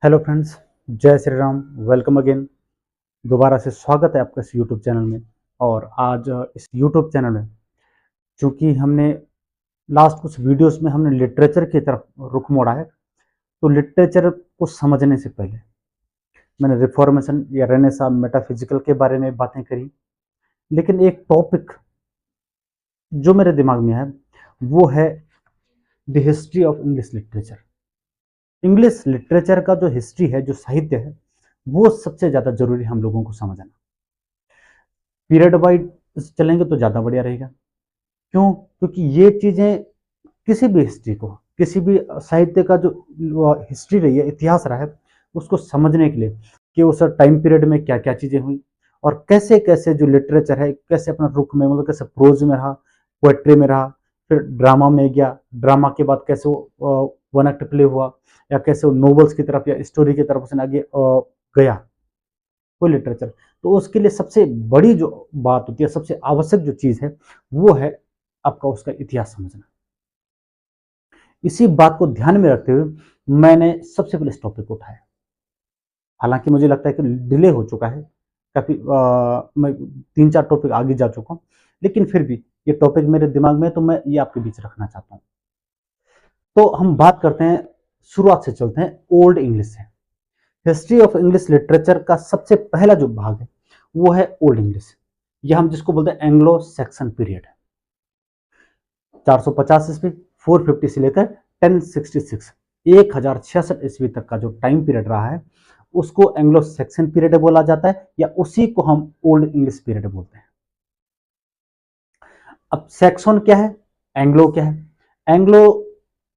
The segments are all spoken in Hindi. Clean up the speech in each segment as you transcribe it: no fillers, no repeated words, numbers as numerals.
हेलो फ्रेंड्स, जय श्री राम। Welcome again. दोबारा से स्वागत है आपका इस यूट्यूब चैनल में। और आज इस यूट्यूब चैनल में चूंकि हमने लास्ट कुछ वीडियोस में हमने लिटरेचर की तरफ रुख मोड़ा है, तो लिटरेचर को समझने से पहले मैंने रिफॉर्मेशन या रेनेसां मेटाफिजिकल के बारे में बातें करी। लेकिन एक टॉपिक जो मेरे दिमाग में है वो है the history of English literature. English literature का जो हिस्ट्री है, जो साहित्य है, वो सबसे ज़्यादा जरूरी हम लोगों को समझना। पीरियड वाइज चलेंगे तो ज़्यादा बढ़िया रहेगा। क्यों? क्योंकि ये चीज़ें किसी भी हिस्ट्री को, किसी भी साहित्य का जो हिस्ट्री रही है, इतिहास रहा है, उसको समझने के लिए कि उस टाइम पीरियड में क्या क्या चीज़ें हुई और कैसे कैसे जो लिटरेचर है कैसे अपना रुख में, मतलब कैसे प्रोज में रहा, पोएट्री में रहा, फिर ड्रामा में गया, ड्रामा के बाद कैसे वो वन एक्ट प्ले हुआ, या कैसे वो नॉवेल्स की तरफ या स्टोरी की तरफ उसने आगे गया कोई लिटरेचर। तो उसके लिए सबसे बड़ी जो बात होती है, सबसे आवश्यक जो चीज़ है, वो है आपका उसका इतिहास समझना। इसी बात को ध्यान में रखते हुए मैंने सबसे पहले इस टॉपिक को उठाया। हालांकि मुझे लगता है कि डिले हो चुका है काफ़ी, मैं 3-4 टॉपिक आगे जा चुका हूँ, लेकिन फिर भी ये टॉपिक मेरे दिमाग में है तो मैं ये आपके बीच रखना चाहता हूँ। तो हम बात करते हैं, शुरुआत से चलते हैं ओल्ड इंग्लिश से। हिस्ट्री ऑफ इंग्लिश लिटरेचर का सबसे पहला जो भाग है वो है ओल्ड इंग्लिश। यह हम जिसको बोलते हैं एंग्लो सैक्सन पीरियड। 450 ईस्वी 450 से लेकर 1066 1066 ईस्वी तक का जो टाइम पीरियड रहा है उसको एंग्लो सैक्सन पीरियड बोला जाता है, या उसी को हम ओल्ड इंग्लिश पीरियड बोलते हैं। अब सैक्सन क्या है, एंग्लो क्या है? एंग्लो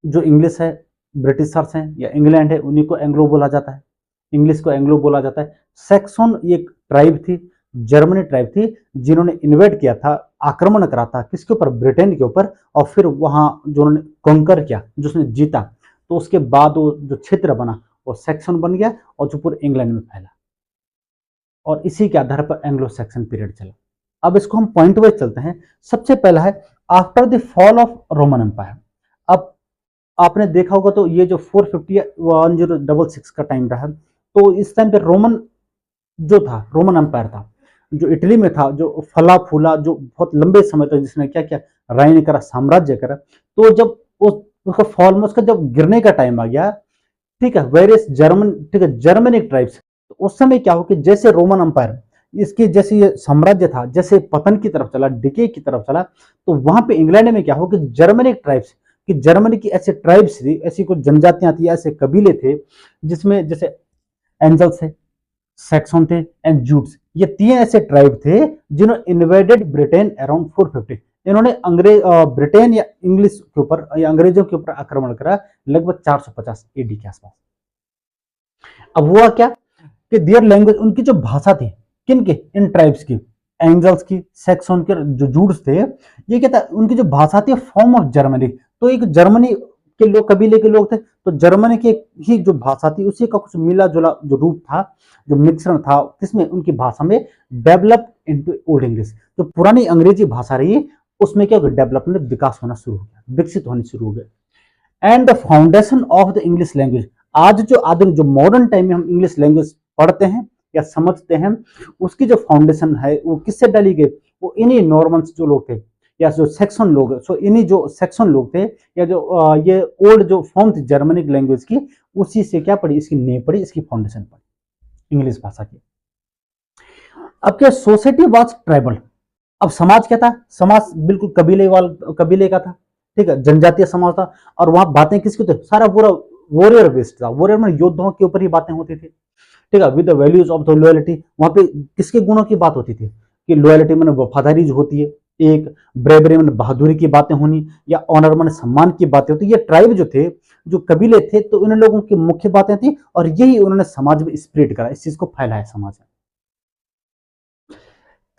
जो इंग्लिश है, ब्रिटिशर्स हैं या इंग्लैंड है, उन्हीं को एंग्लो बोला जाता है, इंग्लिश को एंग्लो बोला जाता है। सैक्सन एक ट्राइब थी, जर्मनी ट्राइब थी, जिन्होंने इन्वेड किया था, आक्रमण करा था किसके ऊपर? ब्रिटेन के ऊपर। और फिर वहां जो उन्होंने कॉन्कर किया, जो उसने जीता, तो उसके बाद वो जो क्षेत्र बना वो सैक्सन बन गया और जो पूरे इंग्लैंड में फैला, और इसी के आधार पर एंग्लो सैक्सन पीरियड चला। अब इसको हम पॉइंट वाइज चलते हैं। सबसे पहला है after the fall of Roman Empire. अब आपने देखा होगा तो ये जो 450 या 1066 का टाइम रहा, तो इस टाइम पे रोमन जो था, रोमन एम्पायर था, जो इटली में था, जो फला फूला, जो बहुत लंबे समय तक जिसने क्या क्या राइन करा, साम्राज्य करा, तो जब उसका फॉल में, उसका जब गिरने का टाइम आ गया, ठीक है, वेरियस जर्मन, ठीक है, जर्मनिक ट्राइब्स, तो उस समय क्या हो कि जैसे रोमन एम्पायर इसके जैसे ये साम्राज्य था, जैसे पतन की तरफ चला, डिके की तरफ चला, तो वहां पे इंग्लैंड में क्या हो कि जर्मनिक ट्राइब्स, कि जर्मनी की ऐसे ट्राइब्स थी, ऐसी कुछ जनजातियां थी, ऐसे कबीले थे, जिसमें जैसे एंजल्स थे, सैक्सन थे एंड जूट्स, ये 3 ऐसे ट्राइब थे जिन्होंने इन्वेडेड ब्रिटेन अराउंड 450। इन्होंने अंग्रेज ब्रिटेन या इंग्लिश के ऊपर या अंग्रेजों के ऊपर आक्रमण करा लगभग 450 एडी के आसपास। अब हुआ क्या कि देयर लैंग्वेज, उनकी जो भाषा थी, किन की? इन ट्राइब्स की, एंगल्स की, सैक्सन के जो जूड्स थे, ये क्या था, उनकी जो भाषा थी फॉर्म ऑफ जर्मनिक। तो एक जर्मनी के लोग, कबीले के लोग थे, तो जर्मनी की ही जो भाषा थी उसी का कुछ मिला जुला जो रूप था, जो मिश्रण था, किसमें? उनकी भाषा में डेवलप इनटू ओल्ड इंग्लिश। जो पुरानी अंग्रेजी भाषा रही उसमें क्या हो गया? डेवलपमेंट, विकास होना शुरू हो गया, विकसित होनी शुरू हो गया। And the foundation of the English language, आज जो आधुनिक, जो मॉडर्न टाइम में हम इंग्लिश लैंग्वेज पढ़ते हैं या समझते हैं, उसकी जो फाउंडेशन है वो किससे डाली गई? वो इन्हीं नॉर्मन्स जो लोग थे, या जो सेक्शन लोग, सो इन्हीं जो सेक्शन लोग थे, या जो ये ओल्ड जो फॉर्म थी जर्मनिक लैंग्वेज की, उसी से क्या पड़ी? इसकी नींव पड़ी, इसकी फाउंडेशन पड़ी इंग्लिश भाषा की। अब क्या? Society was tribal. अब समाज क्या था? समाज बिल्कुल कबीले का था, ठीक है, जनजातीय समाज था। और वहां बातें किसकी थी? सारा पूरा वॉरियर बेस्ड था। वॉरियर में योद्धाओं के ऊपर ही बातें होती थी, ठीक है, with the values of the loyalty. वहां पे किसके गुणों की बात होती थी? कि लॉयल्टी में वफादारी जो होती है, एक ब्रेवरी में बहादुरी की बातें होनी, या ऑनर में सम्मान की बातें होती। ये ट्राइब जो थे, जो कबीले थे, तो इन लोगों की मुख्य बातें थी, और यही उन्होंने समाज में स्प्रेड करा, इस चीज को फैलाया समाज में।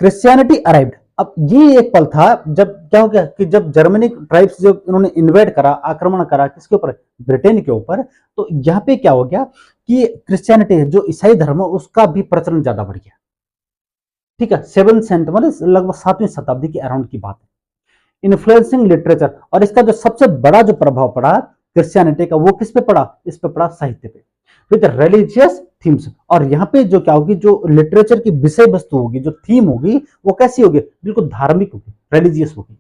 Christianity arrived. अब ये एक पल था जब क्या हो गया कि जब जर्मनिक ट्राइब्स जो इन्होंने इन्वेड करा, आक्रमण करा किसके ऊपर? ब्रिटेन के ऊपर। तो यहाँ पे क्या हो गया कि क्रिश्चियनिटी जो ईसाई धर्म है उसका भी प्रचलन ज्यादा बढ़ गया, ठीक है। 7th सेंचुरी मतलब लगभग 7वीं शताब्दी के अराउंड की बात है। इन्फ्लुएंसिंग लिटरेचर, और इसका जो सबसे बड़ा जो प्रभाव पड़ा क्रिश्चियनिटी का, वो किस पे पड़ा? इस पे पड़ा साहित्य पे। With religious themes. और यहाँ पे जो क्या होगी, जो लिटरेचर की विषय वस्तु होगी, जो थीम होगी, वो कैसी होगी, बिल्कुल धार्मिक होगी, रिलीजियस होगी।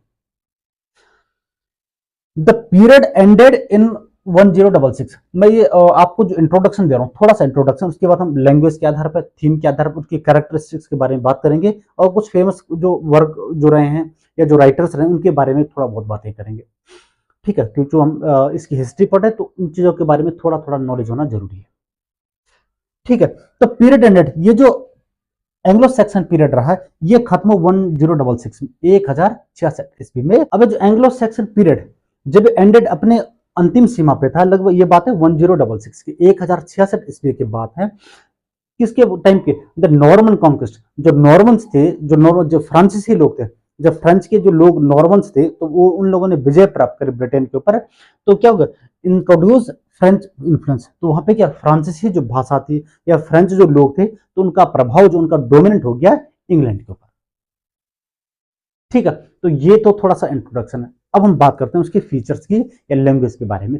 The period ended in 1066। मैं ये आपको जो इंट्रोडक्शन दे रहा हूँ, थोड़ा सा इंट्रोडक्शन, उसके बाद हम लैंग्वेज के आधार पर, थीम के आधार पर, उसकी कैरेक्टरिस्टिक्स के बारे में बात करेंगे, और कुछ फेमस जो वर्क जो रहे हैं या जो राइटर्स रहे हैं उनके बारे में थोड़ा बहुत बातें करेंगे। ठीक है, क्योंकि हम इसकी हिस्ट्री पढ़े तो उन चीजों के बारे में थोड़ा थोड़ा नॉलेज होना जरूरी है। ठीक है, तो पीरियड एंडेड, ये जो एंग्लो सेक्सन पीरियड रहा है, ये खत्म 1066 1066 ईस्वी में। अब जो एंग्लो सेक्सन पीरियड जब एंडेड अपने अंतिम सीमा पे था, लगभग ये बात है 1066 की, 1066 ईस्वी की बात है। किसके टाइम के, द नॉर्मन कॉन्क्वेस्ट, जो नॉर्मन्स थे, जो फ्रांसीसी लोग थे, जब फ्रेंच के जो लोग नॉर्मन्स थे, तो वो उन लोगों ने विजय प्राप्त करी ब्रिटेन के ऊपर, तो क्या होगा, इंट्रोड्यूस फ्रेंच इन्फ्लुएंस। तो वहां पे क्या फ्रांसीसी जो भाषा थी या फ्रेंच जो लोग थे, तो उनका प्रभाव जो उनका डोमिनेंट हो गया इंग्लैंड के ऊपर। ठीक है, तो ये तो थोड़ा सा इंट्रोडक्शन है। अब हम बात करते हैं उसके फीचर्स की या लैंग्वेज के बारे में।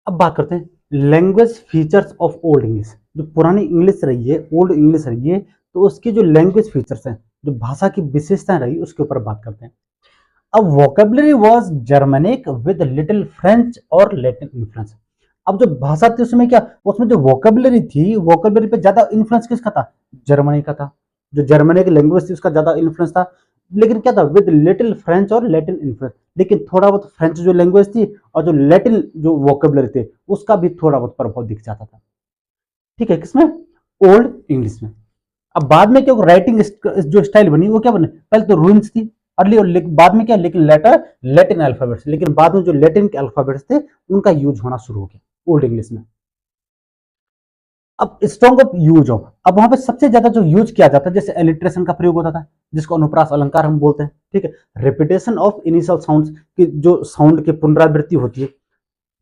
अब बात करते हैं language features of old English. जो पुरानी इंग्लिश रही है, ओल्ड इंग्लिश रही है, तो उसकी जो लैंग्वेज फीचर्स हैं, जो भाषा की विशेषताएं रही, उसके ऊपर बात करते हैं। अब vocabulary was Germanic with little French और लैटिन इन्फ्लुएंस। अब जो भाषा थी उसमें क्या, उसमें जो वोकेबलरी थी, वोकेबलरी पे ज्यादा इन्फ्लुएंस किसका था, जर्मनी का था। जो जर्मनी की लैंग्वेज थी उसका ज्यादा इन्फ्लुएंस था, लेकिन क्या था, विद लिटिल फ्रेंच और लैटिन इन्फ्लुएंस। लेकिन थोड़ा बहुत फ्रेंच जो लैंग्वेज थी और जो लैटिन जो वोकेबलरी थे, उसका भी थोड़ा बहुत प्रभाव दिख जाता था। ठीक है, किसमें, ओल्ड इंग्लिश में। अब बाद में क्या, राइटिंग जो स्टाइल बनी वो क्या बने, पहले तो रूइंस थी अर्ली, और बाद में क्या, लेकिन लेटर लैटिन अल्फाबेट्स, लेकिन बाद में जो लैटिन के अल्फाबेट्स थे उनका यूज होना शुरू हो गया ओल्ड इंग्लिश में। अब स्ट्रॉन्ग ऑफ यूज ऑफ, अब वहां पे सबसे ज्यादा जो यूज किया जाता है, जैसे एलिट्रेशन का प्रयोग होता था, जिसको अनुप्रास अलंकार हम बोलते हैं। ठीक है, रिपीटेशन ऑफ इनिशियल साउंड्स की, जो साउंड की पुनरावृत्ति होती है,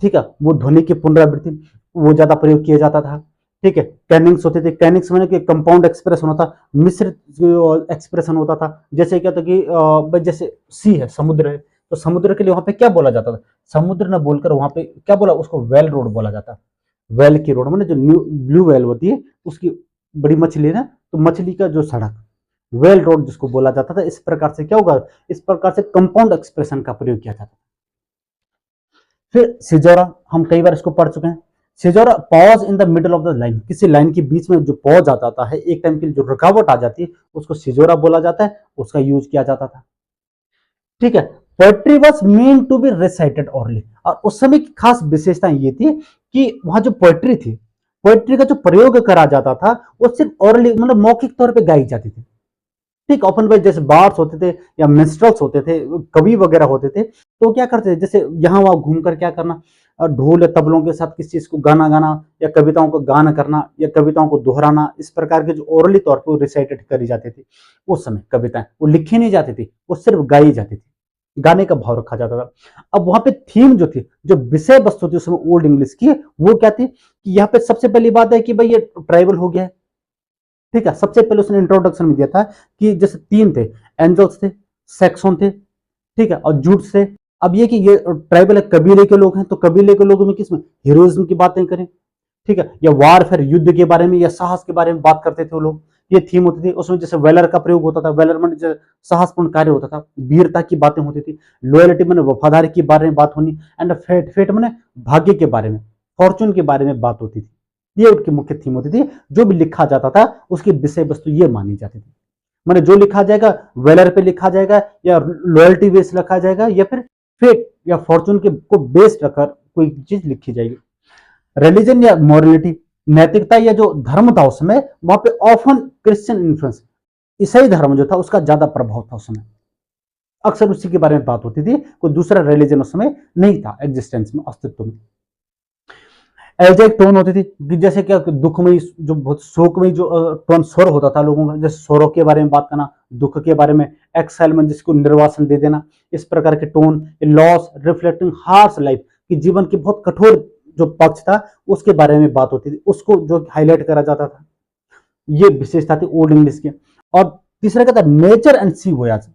ठीक है, वो ध्वनि की पुनरावृत्ति, वो ज्यादा प्रयोग किया जाता था। ठीक है, कैनिंग्स होते थे, कैनिंग्स मैंने कि कंपाउंड एक्सप्रेशन होता, मिश्रित एक्सप्रेशन होता था। जैसे क्या था कि जैसे सी है, समुद्र है, तो समुद्र के लिए वहां पे क्या बोला जाता था, समुद्र न बोलकर वहां पे क्या बोला, उसको वेल रोड बोला जाता। वेल की रोड मैंने जो न्यू ब्लू वेल होती है, उसकी बड़ी मछली है ना, तो मछली का जो सड़क, वेल रोड जिसको बोला जाता था। इस प्रकार से क्या होगा, इस प्रकार से कंपाउंड एक्सप्रेशन का प्रयोग किया जाता था। फिर सिजोरा, हम कई बार इसको पढ़ चुके हैं। Caesura, pause in the middle of the line, किसी लाइन के बीच में जो पॉज आ जाता है, एक टाइम के लिए जो रुकावट आ जाती है, उसको सिजोरा बोला जाता है, उसका यूज किया जाता था। ठीक है, poetry was mean to be recited orally, और उस समय की खास विशेषता ये थी कि वहां जो पोएट्री थी, पोएट्री का जो प्रयोग करा जाता था, वो सिर्फ ऑरली मतलब मौखिक तौर पर गाई जाती थी। ठीक, ओपन पे जैसे बार्स होते थे या मिस्ट्रल्स होते थे, कवि वगैरह होते थे, तो क्या करते थे, जैसे यहाँ वहां घूमकर क्या करना, ढोल या तबलों के साथ किसी चीज को गाना गाना, या कविताओं को गान करना, या कविताओं को दोहराना, इस प्रकार के जो ओरली तौर पर रिसाइटेड करी जाती थी उस समय कविताएं, वो लिखी नहीं जाती थी, वो सिर्फ गाई जाती थी, गाने का भाव रखा जाता था। अब वहां पे थीम जो थी, जो विषय वस्तु थी उसमें ओल्ड इंग्लिश की, वो क्या थी कि यहाँ पे सबसे पहली बात है कि भाई ये ट्राइबल हो गया है। ठीक है, सबसे पहले उसने इंट्रोडक्शन में दिया था कि जैसे तीन थे, एंजल्स थे, सैक्सन थे, ठीक है, और जूट्स थे। अब ये कि ये ट्राइबल है, कबीले के लोग हैं, तो कबीले के लोगों में किसमें हीरोइज्म की बातें करें, ठीक है, या वारफेयर युद्ध के बारे में या साहस के बारे में बात करते थे वो लोग, ये थीम होती थी। उसमें जैसे वेलर का प्रयोग होता था, वेलर में साहसपूर्ण कार्य होता था, वीरता की बातें होती थी, लॉयल्टी में वफादारी के बारे में बात होनी, एंड फेट, फेट में भाग्य के बारे में, फॉर्चून के बारे में बात होती थी। ये उनकी मुख्य थीम होती थी। जो भी लिखा जाता था उसकी विषय वस्तु ये मानी जाती थी, मैंने जो लिखा जाएगा वेलर पे लिखा जाएगा, या लॉयल्टी बेस लिखा जाएगा, या फिर फेट या फॉर्चून के को बेस रखकर कोई चीज लिखी जाएगी। रिलीजन या मॉरलिटी, नैतिकता या जो धर्म था उसमें, वहां पे ऑफन क्रिश्चियन इन्फ्लुएंस, ईसाई धर्म जो था उसका ज्यादा प्रभाव था उसमें, अक्सर उसी के बारे में बात होती थी। कोई दूसरा रिलीजन उस समय नहीं था एग्जिस्टेंस में, अस्तित्व में। एल्जेक टोन होती थी कि जैसे क्या दुखमयी, जो बहुत शोकमयी जो टोन स्वर होता था लोगों का, जैसे स्वरों के बारे में बात करना, दुख के बारे में, एक्साइलमेंट जिसको निर्वासन दे देना, इस प्रकार के tone. Loss reflecting harsh life, कि जीवन की बहुत कठोर जो पक्ष था उसके बारे में बात होती थी, उसको जो हाईलाइट करा जाता था। ये विशेषता थी ओल्ड इंग्लिश की। और तीसरा क्या था, नेचर एंड सी वोयाज,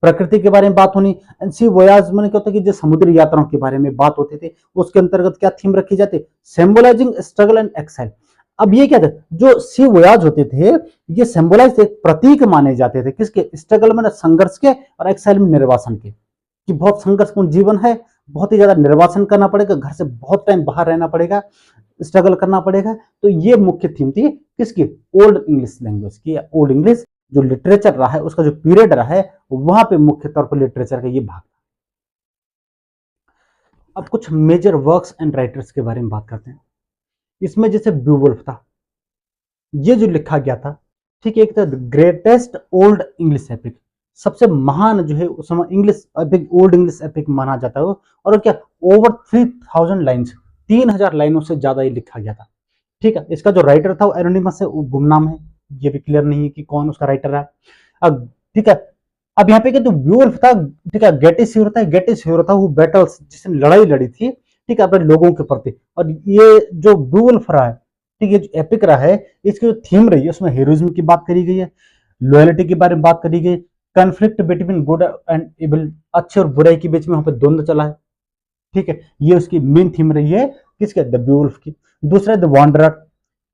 प्रकृति के बारे में बात होनी। एंड सी वोयाज मैंने क्या होता है कि जो समुद्री यात्राओं के बारे में बात होती थी, उसके अंतर्गत क्या थीम रखी जाती, सिंबलाइजिंग स्ट्रगल एंड एक्साइल। अब ये क्या था, जो सी वोयाज होते थे ये सिंबलाइज एक प्रतीक माने जाते थे, किसके, स्ट्रगल में संघर्ष के, और एक्साइल में निर्वासन के, कि बहुत संघर्षपूर्ण जीवन है, बहुत ही ज्यादा निर्वासन करना पड़ेगा, घर से बहुत टाइम बाहर रहना पड़ेगा, स्ट्रगल करना पड़ेगा। तो ये मुख्य थीम थी किसकी, ओल्ड इंग्लिश लैंग्वेज की। ओल्ड इंग्लिश जो लिटरेचर रहा है, उसका जो पीरियड रहा है, वहां पे मुख्य तौर पर लिटरेचर का ये भाग। अब कुछ मेजर वर्क्स एंड राइटर्स के बारे में बात करते हैं। इसमें जैसे ब्यूवुल्फ था, ये जो लिखा गया था, ठीक है, एक था ग्रेटेस्ट ओल्ड इंग्लिश एपिक, सबसे महान जो है उस समय English epic, old English epic माना जाता है। और क्या, ओवर 3000 लाइन्स, 3000 लाइनों से ज्यादा ये लिखा गया था। ठीक है, इसका जो राइटर था वो एनोनिमस है, वो गुमनाम है, ये भी क्लियर नहीं है कि कौन उसका राइटर है। अब ठीक है, अब यहाँ पे जो ब्यूवुल्फ था, ठीक है, गेटिसफियर था, गेटिसफियर था वो बैटल्स, जिसने लड़ाई लड़ी थी, ठीक है, अपने लोगों के प्रति। और ये जो ब्यूवुल्फ रहा है, ठीक है, जो एपिक रहा है, इसकी जो थीम रही है उसमें हीरोइज्म की बात करी गई है, लॉयल्टी के बारे में बात करी गई, conflict between good and evil, अच्छे और बुराई के बीच में वहां पे द्वंद्व चला है। ठीक है, ये उसकी मेन थीम रही है किसके, द ब्यूवुल्फ की। दूसरा the Wanderer,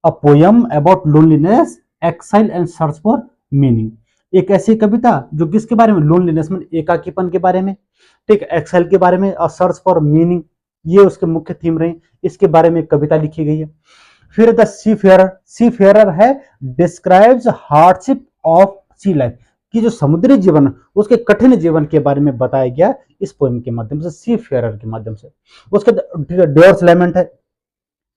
a poem about loneliness, exile and search for meaning, एक ऐसी कविता जो किसके बारे में, लोनलीनेस में एकाकीपन के बारे में, ठीक है, एक्साइल के बारे में, और सर्च फॉर मीनिंग, ये उसके मुख्य थीम रही, इसके बारे में कविता लिखी गई है। फिर द सीफेरर, सीफेरर है describes hardship of sea life, कि जो समुद्री जीवन उसके कठिन जीवन के बारे में बताया गया इस पोएम के माध्यम से, सीफेरर के माध्यम से। उसके डियोर्स लेमेंट है,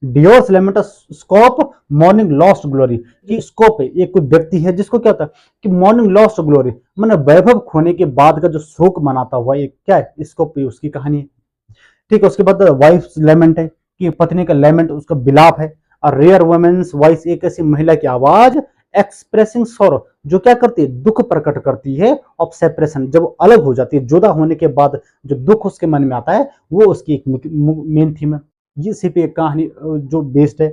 Deor's lament scope mourning lost glory, की स्कोप है, एक कोई व्यक्ति है जिसको क्या होता है कि मॉर्निंग लॉस्ट ग्लोरी मैंने वैभव खोने के बाद का जो शोक मनाता हुआ, एक क्या है, स्कोप है, उसकी कहानी है। ठीक है, उसके बाद वाइफ लेमेंट है, कि पत्नी का लेमेंट, उसका बिलाप है। और रेयर वुमेन्स वॉइस, एक ऐसी महिला की आवाज, एक्सप्रेसिंग सॉरो, जो क्या करती है, दुख प्रकट करती है, ऑफ सेपरेशन, जब वो अलग हो जाती है, जुदा होने के बाद जो दुख उसके मन में आता है, वो उसकी एक मेन थीम है। ये सिर्फ एक कहानी जो बेस्ड है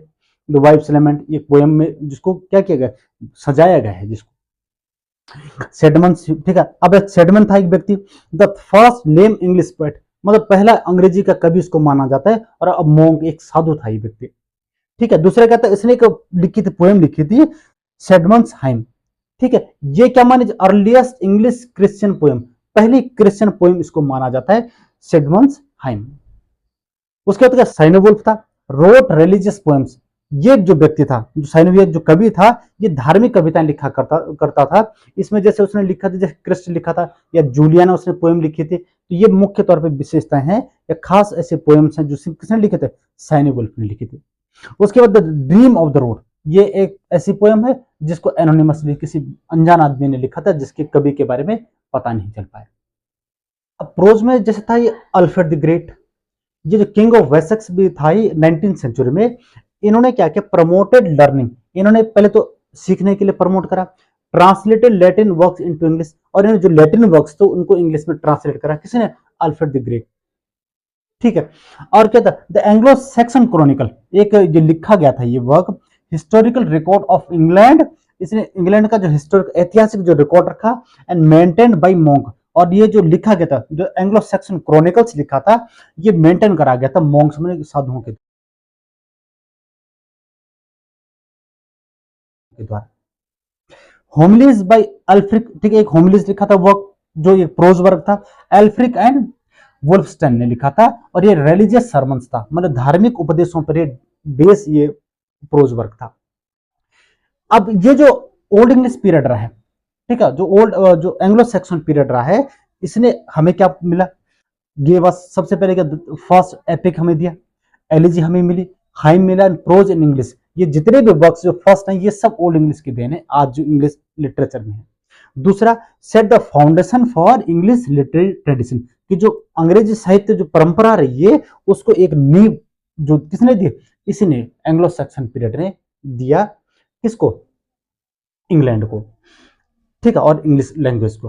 द वाइफ्स लेमेंट, ये पोएम में जिसको क्या किया गया, सजाया गया है, जिसको सेडमन, ठीक है। अब एक सेडमन था, एक व्यक्ति, the first name English poet, मतलब पहला अंग्रेजी का कवि इसको माना जाता है। और अब मोंक, एक साधु था ये व्यक्ति। ठीक है, दूसरा कहता है इसने एक लिखी थी, पोएम लिखी थी, सेडमंस हाइम। ठीक है, ये क्या माने, अर्लीस्ट इंग्लिश क्रिश्चियन पोएम, पहली क्रिश्चियन पोएम इसको माना जाता है, सेडमंस हाइम। उसके बाद साइनोवुल्फ था, रोट रिलीजियस पोएम्स, ये जो व्यक्ति था, जो साइनोवुल्फ जो कवि था, ये धार्मिक कविताएं लिखा करता था। इसमें जैसे उसने लिखा था, जैसे क्रिस्ट लिखा था, या जूलियाना उसने पोएम लिखी थी। तो ये मुख्य तौर पर विशेषताएं हैं, या खास ऐसे पोएम्स हैं जो किसने लिखे थे, साइनोवुल्फ ने लिखी थी। उसके बाद the dream of the road, ये एक ऐसी पोएम है जिसको एनोनिमसली किसी अनजान आदमी ने लिखा था, जिसके कवि के बारे में पता नहीं चल पाया। अब प्रोज में जैसे था ये अल्फ्रेड द ग्रेट, ये जो किंग ऑफ वेसेक्स भी था 19th सेंचुरी में, इन्होंने क्या किया, प्रमोटेड लर्निंग, इन्होंने पहले तो सीखने के लिए प्रमोट करा, translated Latin works into English, और इन्होंने जो लैटिन वर्क्स तो उनको इंग्लिश में ट्रांसलेट करा, किसने, अल्फ्रेड द ग्रेट। ठीक है, और क्या था, द एंग्लो सैक्सन क्रॉनिकल, एक जो लिखा गया था ये work, historical record of England, इसने इंग्लैंड का जो हिस्टोरिक ऐतिहासिक जो रिकॉर्ड रखा, एंड मेंटेन्ड बाय मोंक, और ये जो लिखा गया था, जो एंग्लो सैक्सन क्रॉनिकल्स लिखा था, ये मेंटेन करा गया था मोंक्स में, साधुओं के द्वारा। होमलीज बाय अल्फ्रिक, ठीक है, एक होमलीज लिखा था वर्क, जो ये प्रोज वर्क था, एल्फ्रिक एंड वुल्फस्टन ने लिखा था, और ये रिलीजियस सर्मन्स था, मतलब धार्मिक उपदेशों पर ये बेस, ये प्रोज वर्क था। अब ये जो ओल्ड इंग्लिश पीरियड रहा है, ठीक है, जो एंग्लो सैक्सन पीरियड रहा है, इसने हमें क्या मिला, ये बस सबसे पहले क्या, फर्स्ट एपिक हमें दिया, एलिजी हमें मिली, हाइम मिला, प्रोज इन इंग्लिश, ये जितने भी वर्क्स जो फर्स्ट हैं, ये सब ओल्ड इंग्लिश के देन है, आज जो इंग्लिश लिटरेचर में है। दूसरा, set the foundation for English literary tradition, कि जो अंग्रेजी साहित्य जो परंपरा रही है, उसको एक नींव जो किसने दी, इसने एंग्लो सैक्सन पीरियड ने दिया, किसको, इंग्लैंड को। ठीक है, और इंग्लिश लैंग्वेज को।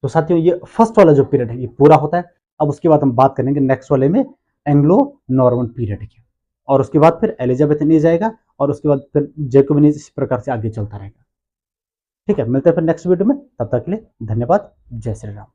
तो साथियों, ये फर्स्ट वाला जो पीरियड है ये पूरा होता है। अब उसके बाद हम बात करेंगे नेक्स्ट वाले में एंग्लो नॉर्मन पीरियड की, और उसके बाद फिर एलिजाबेथन एज आएगा, और उसके बाद फिर जैकोबिन एज, इस प्रकार से आगे चलता रहेगा। ठीक है, मिलते हैं फिर नेक्स्ट वीडियो में, तब तक के लिए धन्यवाद। जय श्री राम।